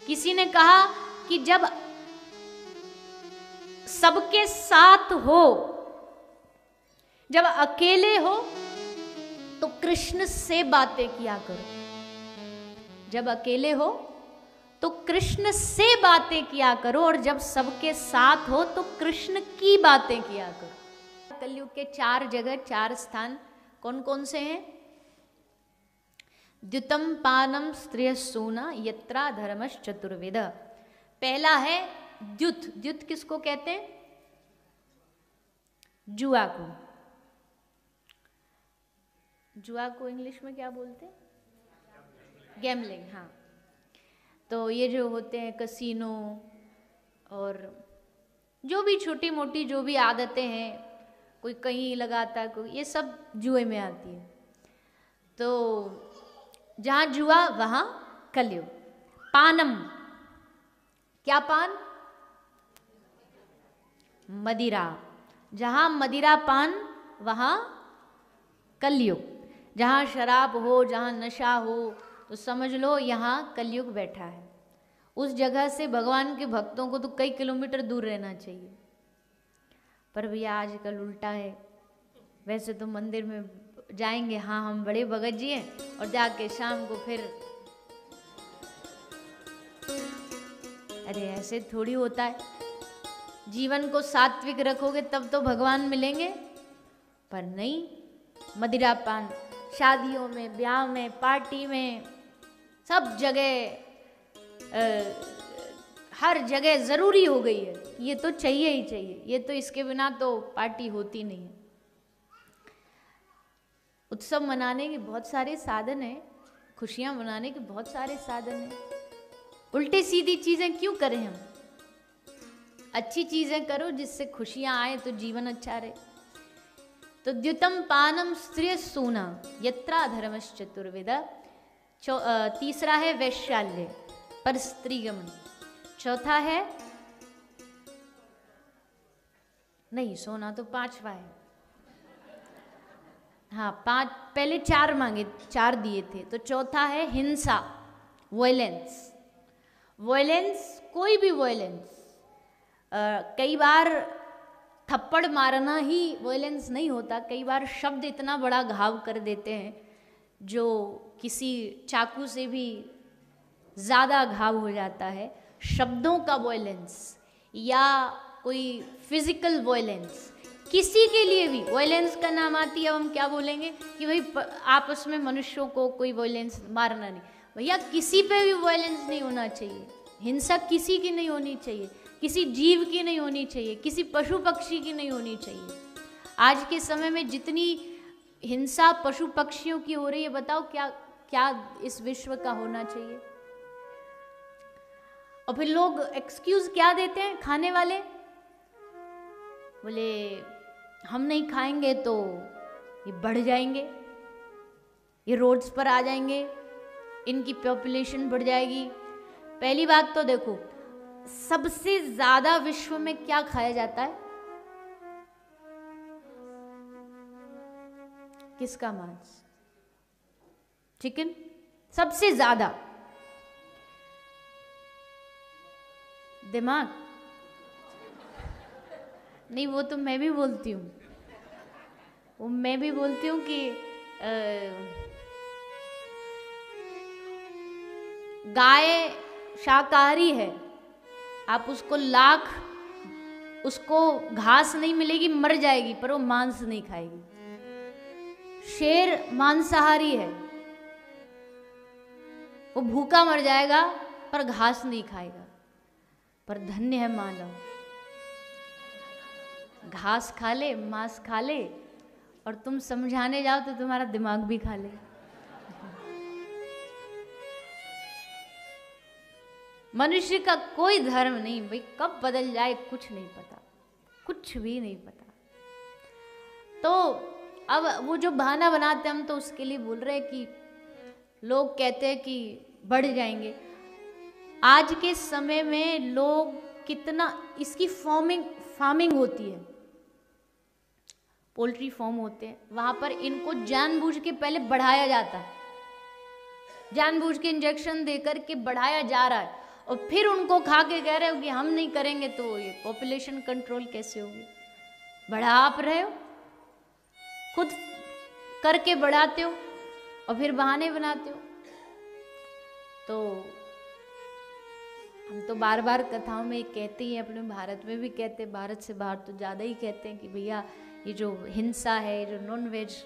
किसी ने कहा कि जब सबके साथ हो, जब अकेले हो तो कृष्ण से बातें किया करो। जब अकेले हो तो कृष्ण से बातें किया करो, और जब सबके साथ हो तो कृष्ण की बातें किया करो। कलयुग के 4 जगह, 4 स्थान कौन कौन से हैं? द्युतम पानम स्त्रियसूना यत्रा धर्मश्च चतुर्विध। पहला है द्युत। द्युत किसको कहते हैं? जुआ को। जुआ को इंग्लिश में क्या बोलते हैं? गैमलिंग। हाँ, तो ये जो होते हैं कसीनो और जो भी छोटी मोटी जो भी आदतें हैं, कोई कहीं लगाता है, कोई, ये सब जुए में आती है। तो जहाँ जुआ वहाँ कलयुग। पानम, क्या पान? मदिरा। जहाँ मदिरा पान वहाँ कलयुग। जहाँ शराब हो, जहाँ नशा हो, तो समझ लो यहाँ कलयुग बैठा है। उस जगह से भगवान के भक्तों को तो कई किलोमीटर दूर रहना चाहिए। पर भैया आजकल उल्टा है। वैसे तो मंदिर में जाएंगे, हाँ हम बड़े भगत जी हैं, और जाके शाम को फिर, अरे ऐसे थोड़ी होता है। जीवन को सात्विक रखोगे तब तो भगवान मिलेंगे, पर नहीं। मदिरा पान शादियों में, ब्याह में, पार्टी में, सब जगह, हर जगह ज़रूरी हो गई है। ये तो चाहिए ही चाहिए, ये तो इसके बिना तो पार्टी होती नहीं है। उत्सव मनाने के बहुत सारे साधन हैं, खुशियाँ मनाने के बहुत सारे साधन हैं। उल्टी सीधी चीज़ें क्यों करें हम? अच्छी चीज़ें करो जिससे खुशियाँ आए तो जीवन अच्छा रहे। तो द्युतम पानम स्त्रियसूना यत्रा धर्मश्च चतुर्विध। तीसरा है वैश्याल्य, पर स्त्रीगमन। चौथा है, नहीं सोना तो 5वां है। हाँ 5, पहले 4 मांगे, 4 दिए थे, तो चौथा है हिंसा, वॉयलेंस। वॉयलेंस, कोई भी वॉयलेंस। कई बार थप्पड़ मारना ही वॉयलेंस नहीं होता। कई बार शब्द इतना बड़ा घाव कर देते हैं जो किसी चाकू से भी ज़्यादा घाव हो जाता है। शब्दों का वॉयलेंस या कोई फिजिकल वॉयलेंस, किसी के लिए भी वॉयलेंस का नाम आती है। अब हम क्या बोलेंगे कि भाई आपस में मनुष्यों को कोई वॉयलेंस मारना नहीं। भैया किसी पे भी वॉयलेंस नहीं होना चाहिए। हिंसा किसी की नहीं होनी चाहिए, किसी जीव की नहीं होनी चाहिए, किसी पशु पक्षी की नहीं होनी चाहिए। आज के समय में जितनी हिंसा पशु पक्षियों की हो रही है, बताओ क्या क्या इस विश्व का होना चाहिए? और फिर लोग एक्सक्यूज क्या देते हैं खाने वाले? बोले हम नहीं खाएंगे तो ये बढ़ जाएंगे, ये रोड्स पर आ जाएंगे, इनकी पॉपुलेशन बढ़ जाएगी। पहली बात तो देखो, सबसे ज्यादा विश्व में क्या खाया जाता है? किसका मांस? चिकन सबसे ज्यादा। दिमाग नहीं, वो तो मैं भी बोलती हूँ, वो मैं भी बोलती हूँ कि गाय शाकाहारी है, आप उसको लाख, उसको घास नहीं मिलेगी, मर जाएगी, पर वो मांस नहीं खाएगी। शेर मांसाहारी है, वो भूखा मर जाएगा पर घास नहीं खाएगा। पर धन्य है मानव, घास खा ले, मांस खा ले, और तुम समझाने जाओ तो तुम्हारा दिमाग भी खा ले। मनुष्य का कोई धर्म नहीं, भाई कब बदल जाए कुछ नहीं पता, कुछ भी नहीं पता। तो अब वो जो बहाना बनाते हैं, हम तो उसके लिए बोल रहे हैं कि लोग कहते हैं कि बढ़ जाएंगे। आज के समय में लोग कितना, इसकी फार्मिंग होती है, पोल्ट्री फार्म होते हैं, वहां पर इनको जानबूझ के पहले बढ़ाया जाता है, जानबूझ के इंजेक्शन देकर के बढ़ाया जा रहा है। और फिर उनको खा के कह रहे हो कि हम नहीं करेंगे तो ये पॉपुलेशन कंट्रोल कैसे होगी। बढ़ा आप रहे हो, खुद करके बढ़ाते हो और फिर बहाने बनाते हो। तो हम तो बार बार कथाओं में कहते ही हैं, अपने भारत में भी कहते हैं, भारत से बाहर तो ज़्यादा ही कहते हैं कि भैया ये जो हिंसा है, जो नॉन वेज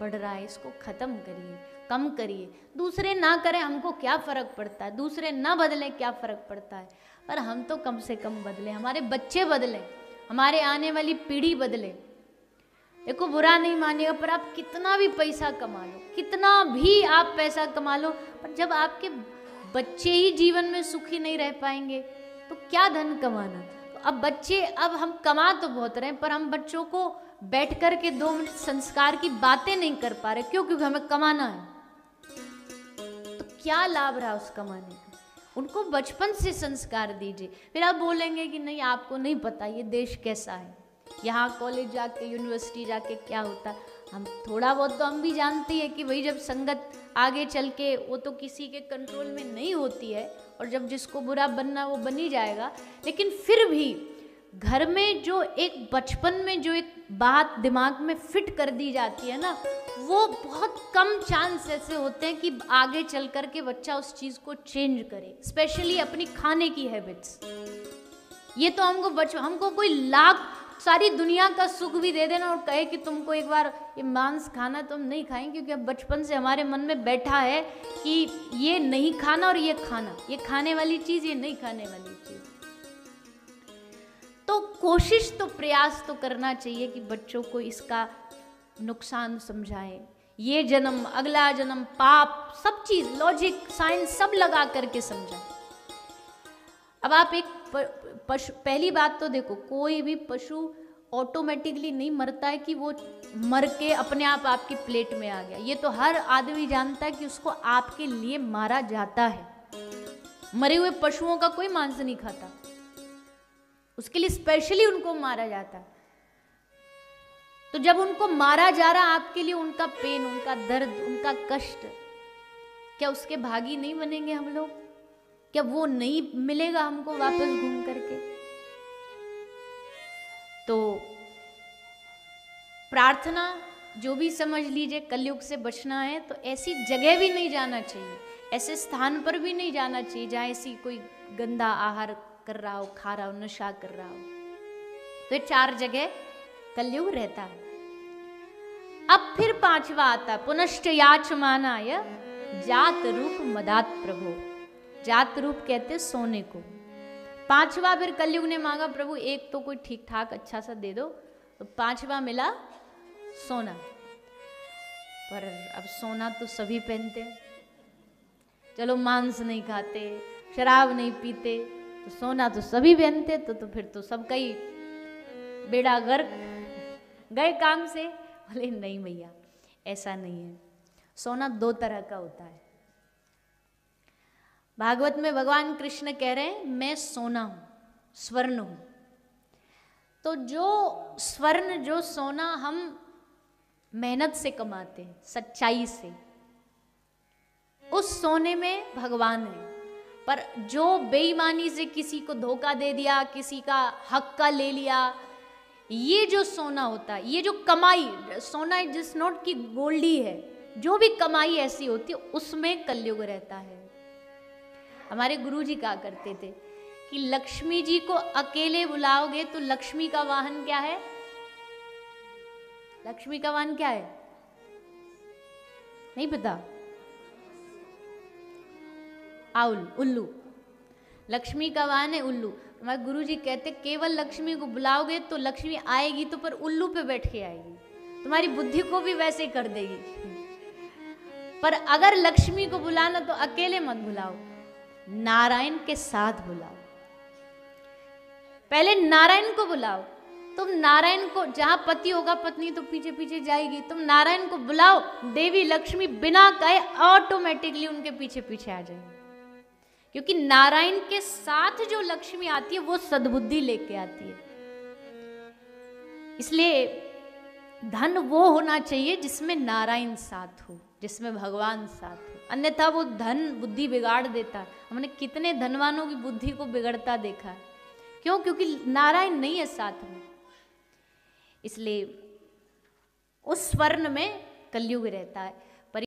बढ़ रहा है, इसको ख़त्म करिए, कम करिए। दूसरे ना करें हमको क्या फ़र्क पड़ता है, दूसरे ना बदलें क्या फ़र्क पड़ता है, पर हम तो कम से कम बदलें, हमारे बच्चे बदलें, हमारे आने वाली पीढ़ी बदले। देखो बुरा नहीं मानिएगा, पर आप कितना भी पैसा कमा लो, कितना भी आप पैसा कमा लो, पर जब आपके बच्चे ही जीवन में सुखी नहीं रह पाएंगे तो क्या धन कमाना। तो अब बच्चे, अब हम कमा तो बहुत रहे हैं, पर हम बच्चों को बैठ कर के 2 मिनट संस्कार की बातें नहीं कर पा रहे। क्यों? क्योंकि हमें कमाना है। तो क्या लाभ रहा उस कमाने का? उनको बचपन से संस्कार दीजिए। फिर आप बोलेंगे कि नहीं आपको नहीं पता ये देश कैसा है, यहाँ कॉलेज जाके यूनिवर्सिटी जाके क्या होता है। हम थोड़ा बहुत तो हम भी जानते हैं कि भाई जब संगत आगे चल के वो तो किसी के कंट्रोल में नहीं होती है, और जब जिसको बुरा बनना वो बन ही जाएगा। लेकिन फिर भी घर में जो एक बचपन में जो एक बात दिमाग में फिट कर दी जाती है ना, वो बहुत कम चांस ऐसे होते हैं कि आगे चल कर के बच्चा उस चीज़ को चेंज करे। स्पेशली अपनी खाने की हैबिट्स। ये तो हमको कोई लाख सारी दुनिया का सुख भी दे देना और कहे कि तुमको एक बार ये मांस खाना, तो हम नहीं खाएंगे, क्योंकि अब बचपन से हमारे मन में बैठा है कि ये नहीं खाना और ये खाना, ये खाने वाली चीज़, ये नहीं खाने वाली चीज़। तो कोशिश तो, प्रयास तो करना चाहिए कि बच्चों को इसका नुकसान समझाएं। ये जन्म, अगला जन्म, पाप, सब चीज़, लॉजिक, साइंस सब लगा करके समझाएं। अब आप एक पशु, पहली बात तो देखो, कोई भी पशु ऑटोमेटिकली नहीं मरता है कि वो मर के अपने आप आपकी प्लेट में आ गया। ये तो हर आदमी जानता है कि उसको आपके लिए मारा जाता है। मरे हुए पशुओं का कोई मांस नहीं खाता, उसके लिए स्पेशली उनको मारा जाता है। तो जब उनको मारा जा रहा आपके लिए, उनका पेन, उनका दर्द, उनका कष्ट, क्या उसके भागी नहीं बनेंगे हम लोग? क्या वो नहीं मिलेगा हमको वापस घूम करके? तो प्रार्थना जो भी समझ लीजिए, कलयुग से बचना है तो ऐसी जगह भी नहीं जाना चाहिए, ऐसे स्थान पर भी नहीं जाना चाहिए जहाँ ऐसी कोई गंदा आहार कर रहा हो, खा रहा हो, नशा कर रहा हो। तो ये 4 जगह कलयुग रहता है। अब फिर 5वां आता है, पुनश्च याचमानाय जात रूप मदात प्रभो। जात रूप कहते सोने को। 5वां फिर कलयुग ने मांगा, प्रभु एक तो कोई ठीक ठाक अच्छा सा दे दो। तो 5वां मिला सोना। पर अब सोना तो सभी पहनते हैं, चलो मांस नहीं खाते, शराब नहीं पीते, तो सोना तो सभी पहनते, तो फिर तो सबका ही बेड़ा गर्क, गए काम से। बोले नहीं भैया, ऐसा नहीं है। सोना 2 तरह का होता है। भागवत में भगवान कृष्ण कह रहे हैं, मैं सोना हूं, स्वर्ण हूं। तो जो स्वर्ण, जो सोना हम मेहनत से कमाते हैं, सच्चाई से, उस सोने में भगवान है। पर जो बेईमानी से किसी को धोखा दे दिया, किसी का हक का ले लिया, ये जो सोना होता है, ये जो कमाई, सोना इज जस्ट नॉट कि गोल्ड ही है, जो भी कमाई ऐसी होती है उसमें कलयुग रहता है। हमारे गुरुजी कहा करते थे कि लक्ष्मी जी को अकेले बुलाओगे तो लक्ष्मी का वाहन क्या है? लक्ष्मी का वाहन क्या है? नहीं पता? आउल, उल्लू। लक्ष्मी का वाहन है उल्लू। हमारे गुरुजी कहते केवल लक्ष्मी को बुलाओगे तो लक्ष्मी आएगी तो पर उल्लू पे बैठ के आएगी, तुम्हारी बुद्धि को भी वैसे कर देगी। पर अगर लक्ष्मी को बुलाना तो अकेले मत बुलाओ, नारायण के साथ बुलाओ। पहले नारायण को बुलाओ। तुम नारायण को, जहां पति होगा पत्नी तो पीछे पीछे जाएगी, तुम नारायण को बुलाओ, देवी लक्ष्मी बिना कहे ऑटोमेटिकली उनके पीछे पीछे आ जाएगी। क्योंकि नारायण के साथ जो लक्ष्मी आती है वो सद्बुद्धि लेके आती है। इसलिए धन वो होना चाहिए जिसमें नारायण साथ हो। जिसमें भगवान साथ हो, अन्यथा वो धन बुद्धि बिगाड़ देता है। हमने कितने धनवानों की बुद्धि को बिगड़ता देखा है। क्यों? क्योंकि नारायण नहीं है साथ में। इसलिए उस स्वर्ण में कलयुग रहता है।